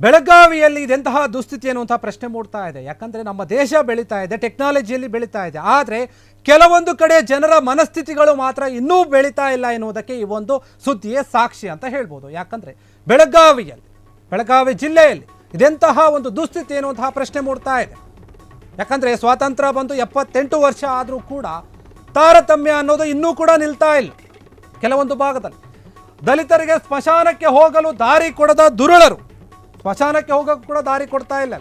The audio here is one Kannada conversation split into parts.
ಬೆಳಗಾವಿಯಲ್ಲಿ ಇದೆಂತಹ ದುಸ್ಥಿತಿ ಅನ್ನುವಂಥ ಪ್ರಶ್ನೆ ಮೂಡ್ತಾ ಇದೆ. ಯಾಕಂದರೆ ನಮ್ಮ ದೇಶ ಬೆಳೀತಾ ಇದೆ, ಟೆಕ್ನಾಲಜಿಯಲ್ಲಿ ಬೆಳೀತಾ ಇದೆ. ಆದರೆ ಕೆಲವೊಂದು ಕಡೆ ಜನರ ಮನಸ್ಥಿತಿಗಳು ಮಾತ್ರ ಇನ್ನೂ ಬೆಳೀತಾ ಇಲ್ಲ ಎನ್ನುವುದಕ್ಕೆ ಈ ಒಂದು ಸುದ್ದಿಯೇ ಸಾಕ್ಷಿ ಅಂತ ಹೇಳ್ಬೋದು. ಯಾಕಂದರೆ ಬೆಳಗಾವಿ ಜಿಲ್ಲೆಯಲ್ಲಿ ಇದೆಂತಹ ಒಂದು ದುಸ್ಥಿತಿ ಎನ್ನುವಂತಹ ಪ್ರಶ್ನೆ ಮೂಡ್ತಾ ಇದೆ. ಯಾಕಂದರೆ ಸ್ವಾತಂತ್ರ್ಯ ಬಂದು 78 ವರ್ಷ ಆದರೂ ಕೂಡ ತಾರತಮ್ಯ ಅನ್ನೋದು ಇನ್ನೂ ಕೂಡ ನಿಲ್ತಾ ಇಲ್ಲ. ಕೆಲವೊಂದು ಭಾಗದಲ್ಲಿ ದಲಿತರಿಗೆ ಸ್ಮಶಾನಕ್ಕೆ ಹೋಗಲು ದಾರಿ ಕೊಡದ ದುರುಳರು ಸ್ಮಶಾನಕ್ಕೆ ಹೋಗೋಕ್ಕೂ ಕೂಡ ದಾರಿ ಕೊಡ್ತಾ ಇಲ್ಲ.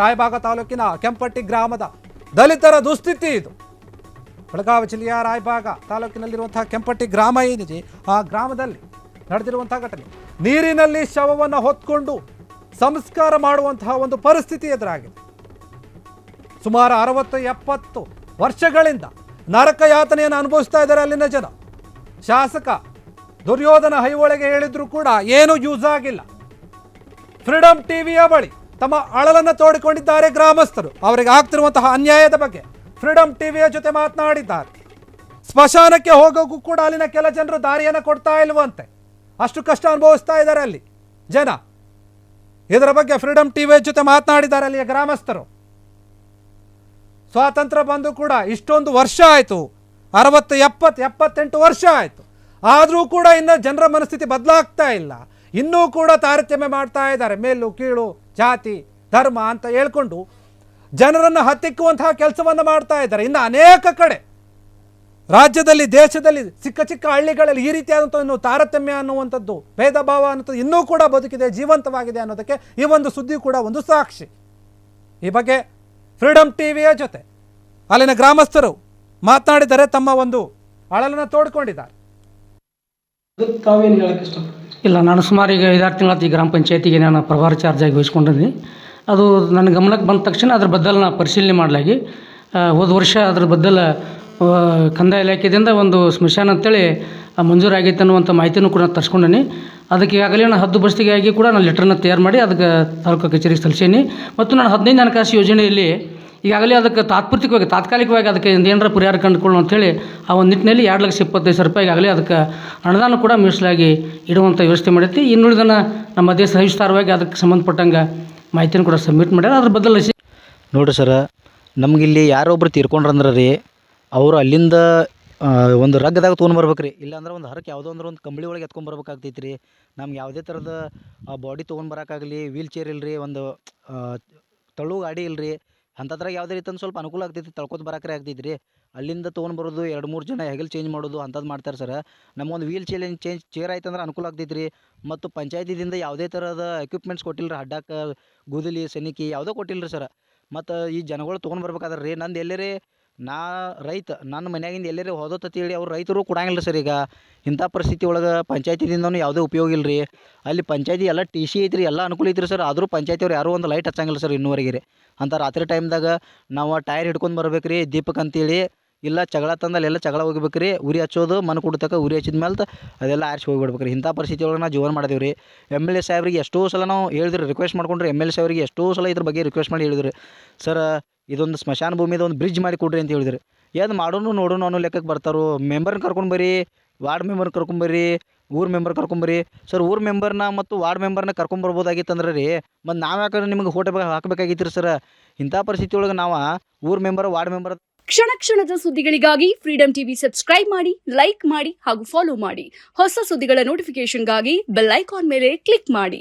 ರಾಯಬಾಗ ತಾಲೂಕಿನ ಕೆಂಪಟ್ಟಿ ಗ್ರಾಮದ ದಲಿತರ ದುಸ್ಥಿತಿ ಇದು. ಬೆಳಗಾವಿ ಜಿಲ್ಲೆಯ ರಾಯಬಾಗ ತಾಲೂಕಿನಲ್ಲಿರುವಂತಹ ಕೆಂಪಟ್ಟಿ ಗ್ರಾಮ ಏನಿದೆ, ಆ ಗ್ರಾಮದಲ್ಲಿ ನಡೆದಿರುವಂತಹ ಘಟನೆ, ನೀರಿನಲ್ಲಿ ಶವವನ್ನು ಹೊತ್ಕೊಂಡು ಸಂಸ್ಕಾರ ಮಾಡುವಂತಹ ಒಂದು ಪರಿಸ್ಥಿತಿ ಎದುರಾಗಿದೆ. ಸುಮಾರು 60-70 ವರ್ಷಗಳಿಂದ ನರಕ ಯಾತನೆಯನ್ನು ಅನುಭವಿಸ್ತಾ ಇದ್ದಾರೆ ಅಲ್ಲಿನ ಜನ. ಶಾಸಕ ದುರ್ಯೋಧನ ಹೈಹೊಳೆಗೆ ಹೇಳಿದ್ರು ಕೂಡ ಏನೂ ಯೂಸ್ ಆಗಿಲ್ಲ. ಫ್ರೀಡಮ್ ಟಿವಿಯ ಬಳಿ ತಮ್ಮ ಅಳಲನ್ನು ತೋಡಿಕೊಂಡಿದ್ದಾರೆ ಗ್ರಾಮಸ್ಥರು. ಅವರಿಗೆ ಆಗ್ತಿರುವಂತಹ ಅನ್ಯಾಯದ ಬಗ್ಗೆ ಫ್ರೀಡಮ್ ಟಿವಿಯ ಜೊತೆ ಮಾತನಾಡಿದ್ದಾರೆ. ಸ್ಮಶಾನಕ್ಕೆ ಹೋಗೋಕ್ಕೂ ಕೂಡ ಅಲ್ಲಿನ ಕೆಲ ಜನರು ದಾರಿಯನ್ನು ಕೊಡ್ತಾ ಇಲ್ವಂತೆ. ಅಷ್ಟು ಕಷ್ಟ ಅನುಭವಿಸ್ತಾ ಇದ್ದಾರೆ ಅಲ್ಲಿ ಜನ. ಇದರ ಬಗ್ಗೆ ಫ್ರೀಡಮ್ ಟಿವಿಯ ಜೊತೆ ಮಾತನಾಡಿದ್ದಾರೆ ಅಲ್ಲಿಯ ಗ್ರಾಮಸ್ಥರು. ಸ್ವಾತಂತ್ರ್ಯ ಬಂದು ಕೂಡ ಇಷ್ಟೊಂದು ವರ್ಷ ಆಯಿತು, 60, 70, 78 ವರ್ಷ ಆಯಿತು. ಆದರೂ ಕೂಡ ಇನ್ನು ಜನರ ಮನಸ್ಥಿತಿ ಬದಲಾಗ್ತಾ ಇಲ್ಲ. ಇನ್ನೂ ಕೂಡ ತಾರತಮ್ಯ ಮಾಡ್ತಾ ಇದ್ದಾರೆ. ಮೇಲು ಕೀಳು, ಜಾತಿ, ಧರ್ಮ ಅಂತ ಹೇಳ್ಕೊಂಡು ಜನರನ್ನು ಹತ್ತಿಕ್ಕುವಂತಹ ಕೆಲಸವನ್ನು ಮಾಡ್ತಾ ಇದ್ದಾರೆ. ಇನ್ನು ಅನೇಕ ಕಡೆ ರಾಜ್ಯದಲ್ಲಿ, ದೇಶದಲ್ಲಿ, ಚಿಕ್ಕ ಚಿಕ್ಕ ಹಳ್ಳಿಗಳಲ್ಲಿ ಈ ರೀತಿಯಾದಂಥ ಇನ್ನು ತಾರತಮ್ಯ ಅನ್ನುವಂಥದ್ದು, ಭೇದ ಭಾವ ಅನ್ನೋದು ಇನ್ನೂ ಕೂಡ ಬದುಕಿದೆ, ಜೀವಂತವಾಗಿದೆ ಅನ್ನೋದಕ್ಕೆ ಈ ಒಂದು ಸುದ್ದಿ ಕೂಡ ಒಂದು ಸಾಕ್ಷಿ. ಈ ಬಗ್ಗೆ ಫ್ರೀಡಮ್ ಟಿವಿಯ ಜೊತೆ ಅಲ್ಲಿನ ಗ್ರಾಮಸ್ಥರು ಮಾತನಾಡಿದರೆ ತಮ್ಮ ಒಂದು ಅಳಲನ್ನು ತೋಡ್ಕೊಂಡಿದ್ದಾರೆ. ಇಲ್ಲ, ನಾನು ಸುಮಾರು ಈಗ 5-6 ತಿಂಗಳ ಈ ಗ್ರಾಮ ಪಂಚಾಯತಿಗೆ ನಾನು ಪ್ರಭಾರ ಚಾರ್ಜ್ ಆಗಿ ವಹಿಸ್ಕೊಂಡಿದ್ದೀನಿ. ಅದು ನನ್ನ ಗಮನಕ್ಕೆ ಬಂದ ತಕ್ಷಣ ಅದ್ರ ಬದಲು ನಾನು ಪರಿಶೀಲನೆ ಮಾಡಲಾಗಿ ಹೋದ ವರ್ಷ ಅದ್ರ ಬದಲು ಕಂದಾಯ ಇಲಾಖೆಯಿಂದ ಒಂದು ಸ್ಮಶಾನ ಅಂತೇಳಿ ಮಂಜೂರಾಗೈತೆ ಅನ್ನುವಂಥ ಮಾಹಿತಿನೂ ಕೂಡ ತರಿಸ್ಕೊಂಡೀನಿ. ಅದಕ್ಕೆ ಈಗಾಗಲೇ ನಾನು ಹದ್ದು ಬಸ್ತಿಗಾಗಿ ಕೂಡ ನಾನು ಲೆಟ್ರನ್ನ ತಯಾರು ಮಾಡಿ ಅದಕ್ಕೆ ತಾಲೂಕು ಕಚೇರಿಗೆ ಸಲ್ಲಿಸೀನಿ. ಮತ್ತು ನಾನು 15 ಹಣಕಾಸು ಯೋಜನೆಯಲ್ಲಿ ಈಗಾಗಲೇ ಅದಕ್ಕೆ ತಾತ್ಕಾಲಿಕವಾಗಿ ಅದಕ್ಕೆ ಏನಾರ ಪರಿಹಾರ ಕಂಡುಕೊಳ್ಳು ಅಂಥೇಳಿ ಆ ಒಂದು ನಿಟ್ಟಿನಲ್ಲಿ 2,25,000 ರೂಪಾಯಿ ಈಗಾಗಲೇ ಅದಕ್ಕೆ ಅನುದಾನ ಕೂಡ ಮೀಸಲಾಗಿ ಇಡುವಂಥ ವ್ಯವಸ್ಥೆ ಮಾಡೈತಿ. ಇನ್ನುಳಿದನ ನಮ್ಮ ದೇಶ ಸವಿಸ್ತಾರವಾಗಿ ಅದಕ್ಕೆ ಸಂಬಂಧಪಟ್ಟಂಗೆ ಮಾಹಿತಿನ ಕೂಡ ಸಬ್ಮಿಟ್ ಮಾಡ್ಯಾರ. ಅದ್ರ ಬದಲಿಸಿ ನೋಡಿರಿ ಸರ, ನಮಗಿಲ್ಲಿ ಯಾರೊಬ್ರು ತೀರ್ಕೊಂಡ್ರಂದ್ರೆ ರೀ, ಅವರು ಅಲ್ಲಿಂದ ಒಂದು ರಗ್ಗದಾಗ ತೊಗೊಂಡ್ಬರ್ಬೇಕು ರೀ. ಇಲ್ಲಾಂದ್ರೆ ಒಂದು ಹರಕ್ಕೆ ಯಾವುದೋ ಅಂದ್ರೆ ಒಂದು ಕಂಬಳಿ ಒಳಗೆ ಎತ್ಕೊಂಡ್ಬರ್ಬೇಕಾಗ್ತೈತಿ ರೀ. ನಮ್ಗೆ ಯಾವುದೇ ಥರದ ಬಾಡಿ ತೊಗೊಂಡ್ಬರೋಕ್ಕಾಗಲಿ, ವೀಲ್ ಚೇರ್ ಇಲ್ಲರಿ, ಒಂದು ತಳ್ಳು ಗಾಡಿ ಇಲ್ಲರಿ, ಅಂಥದ್ರಾಗ ಯಾವುದೇ ರೀತಿ ಒಂದು ಸ್ವಲ್ಪ ಅನುಕೂಲ ಆಗ್ತೈತಿ, ತಳ್ಕೊತ ಬರೋಕ್ರೆ ಆಗ್ತೈತಿ ರೀ. ಅಲ್ಲಿಂದ ತೊಗೊಂಡ್ಬರೋದು, 2-3 ಜನ ಹೆಗಲು ಚೇಂಜ್ ಮಾಡೋದು ಅಂಥದ್ದು ಮಾಡ್ತಾರೆ ಸರ್. ನಮಗೊಂದು ವೀಲ್ ಚೇರ್ ಆಯ್ತು ಅಂದ್ರೆ ಅನುಕೂಲ ಆಗ್ತೈತಿ ರೀ. ಮತ್ತು ಪಂಚಾಯತಿದಿಂದ ಯಾವುದೇ ಥರದ ಎಕ್ವಿಪ್ಮೆಂಟ್ಸ್ ಕೊಟ್ಟಿಲ್ಲ ರೀ. ಅಡ್ಡಕ್ಕೆ ಗುದಲಿ, ಸೆನಿಕಿ ಯಾವುದೋ ಕೊಟ್ಟಿಲ್ಲ ರೀ ಸರ್. ಮತ್ತು ಈ ಜನಗಳು ತೊಗೊಂಡ್ಬರ್ಬೇಕಾದ್ರೆ ರೀ, ನಂದು ಎಲ್ಲರೇ ರೈತ ನನ್ನ ಮನ್ಯಾಗಿಂದ ಎಲ್ಲರೇ ಹೋದತ್ತೇಳಿ ಅವ್ರು ರೈತರು ಕೊಡಂಗಿಲ್ಲ ಸರ್. ಈಗ ಇಂಥ ಪರಿಸ್ಥಿತಿ ಒಳಗೆ ಪಂಚಾಯತಿದಿಂದನೂ ಯಾವುದೇ ಉಪಯೋಗ ಇಲ್ಲ ರೀ. ಅಲ್ಲಿ ಪಂಚಾಯತಿ ಎಲ್ಲ TC ಐತ್ರಿ, ಎಲ್ಲ ಅನುಕೂಲ ಐತ್ರಿ ಸರ್. ಆದರೂ ಪಂಚಾಯತಿಯವ್ರು ಯಾರೂ ಒಂದು ಲೈಟ್ ಹಚ್ಚಂಗಿಲ್ಲ ಸರ್ ಇನ್ನೂವರೆಗೆ ರೀ. ಅಂತ ರಾತ್ರಿ ಟೈಮ್ದಾಗ ನಾವು ಟೈರ್ ಹಿಡ್ಕೊಂಡು ಬರ್ಬೇಕು ರೀ ದೀಪಕ್ಕೆ ಅಂತೇಳಿ. ಇಲ್ಲ ಜಗಳ ತಂದಲ್ಲೆಲ್ಲ ಜಗಳ ಹೋಗ್ಬೇಕು ರೀ. ಉರಿ ಹಚ್ಚೋದು, ಮನೆ ಕುಡ್ತಕ್ಕ ಉರಿ ಹಚ್ಚಿದ ಮೇಲೆ ಅದೆಲ್ಲ ಆರಿಸಿ ಹೋಗಿಬಿಡ್ಬೇಕು ರೀ. ಇಂಥ ಪರಿಸ್ಥಿತಿ ಒಳಗೆ ನಾವು ಜೀವನ ಮಾಡಿದೆವು ರೀ. MLA ಸಾಹೇಬ್ರಿಗೆ ಎಷ್ಟೋ ಸಲ ನಾವು ಹೇಳಿದ್ರಿ, ರಿಕ್ವೆಸ್ಟ್ ಮಾಡ್ಕೊಂಡ್ರಿ. MLA ಸಾಹೇಬ್ರಿಗೆ ಎಷ್ಟೋ ಸಲ ಇದ್ರ ಬಗ್ಗೆ ರಿಕ್ವೆಸ್ಟ್ ಮಾಡಿ ಹೇಳಿದ್ರಿ, ಸರ್ ಇದೊಂದು ಸ್ಮಶಾನ ಭೂಮಿದ ಒಂದು ಬ್ರಿಡ್ಜ್ ಮಾಡಿ ಕೊಡ್ರಿ ಅಂತ ಹೇಳಿದ್ರಿ. ಏನು ಮಾಡೋನು ನೋಡೋನು ಅನ್ನೋ ಲೆಕ್ಕಕ್ಕೆ ಬರ್ತಾರೋ. ಮೆಂಬರ್ನ ಕರ್ಕೊಂಡ್ಬರ್ರಿ, ವಾರ್ಡ್ ಮೆಂಬರ್ನ ಕರ್ಕೊಂಬರ್ರಿ, ಊರು ಮೆಂಬರ್ ಕರ್ಕೊಂಬರ್ರಿ ಸರ್. ಊರು ಮೆಂಬರ್ನ ಮತ್ತು ವಾರ್ಡ್ ಮೆಂಬರ್ನ ಕರ್ಕೊಂಬರ್ಬೋದಾಗಿತ್ತಂದ್ರೆ ರೀ, ಮತ್ತು ನಾವು ಯಾಕಂದ್ರೆ ನಿಮಗೆ ಹೋಟೆ ಹಾಕಬೇಕಾಗಿತ್ತು ರೀ ಸರ್. ಇಂಥ ಪರಿಸ್ಥಿತಿ ಒಳಗೆ ನಾವು ಊರು ಮೆಂಬರ್, ವಾರ್ಡ್ ಮೆಂಬರ್. ಕ್ಷಣ ಕ್ಷಣದ ಸುದ್ದಿಗಳಿಗಾಗಿ ಫ್ರೀಡಮ್ ಟಿವಿ ಸಬ್ಸ್ಕ್ರೈಬ್ ಮಾಡಿ, ಲೈಕ್ ಮಾಡಿ ಹಾಗೂ ಫಾಲೋ ಮಾಡಿ. ಹೊಸ ಸುದ್ದಿಗಳ ನೋಟಿಫಿಕೇಶನ್ಗಾಗಿ ಬೆಲ್ ಐಕಾನ್ ಮೇಲೆ ಕ್ಲಿಕ್ ಮಾಡಿ.